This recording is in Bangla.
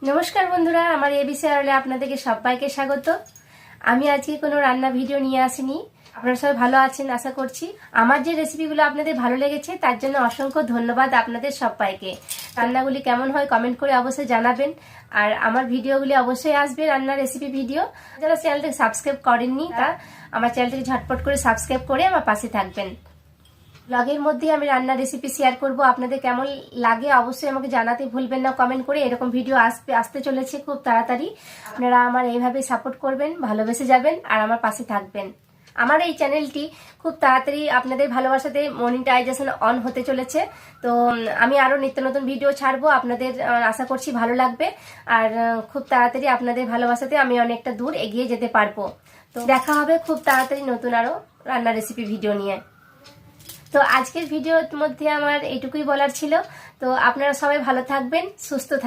নমস্কার বন্ধুরা, আমার এবিসি আরলে আপনাদেরকে সবাইকে স্বাগত। আমি আজকে কোনো রান্না ভিডিও নিয়ে আসিনি। আপনারা সবাই ভালো আছেন আশা করছি। আমার যে রেসিপিগুলো আপনাদের ভালো লেগেছে তার জন্য অসংখ্য ধন্যবাদ আপনাদের সবাইকে। রান্নাগুলি কেমন হয় কমেন্ট করে অবশ্যই জানাবেন। আর আমার ভিডিওগুলি অবশ্যই আসবে, রান্নার রেসিপি ভিডিও। যারা চ্যানেলটাকে সাবস্ক্রাইব করেননি তা আমার চ্যানেলটাকে ঝটপট করে সাবস্ক্রাইব করে আমার পাশে থাকবেন। ব্লগের মধ্যে আমি রান্নার রেসিপি শেয়ার করব, আপনাদের কেমন লাগে অবশ্যই আমাকে জানাতে ভুলবেন না কমেন্ট করে। এরকম ভিডিও আসতে চলেছে খুব তাড়াতাড়ি। আপনারা আমার এইভাবে সাপোর্ট করবেন, ভালোবেসে যাবেন আর আমার পাশে থাকবেন। আমার এই চ্যানেলটি খুব তাড়াতাড়ি আপনাদের ভালোবাসাতে মনিটাইজেশন অন হতে চলেছে। তো আমি আরও নিত্য নতুন ভিডিও ছাড়বো, আপনাদের আশা করছি ভালো লাগবে। আর খুব তাড়াতাড়ি আপনাদের ভালোবাসাতে আমি অনেকটা দূর এগিয়ে যেতে পারবো। তো দেখা হবে খুব তাড়াতাড়ি নতুন আরও রান্নার রেসিপি ভিডিও নিয়ে। তো আজকের ভিডিওর মধ্যে আমার এইটুকুই বলার ছিল। তো আপনারা সবাই ভালো থাকবেন, সুস্থ থাকবেন।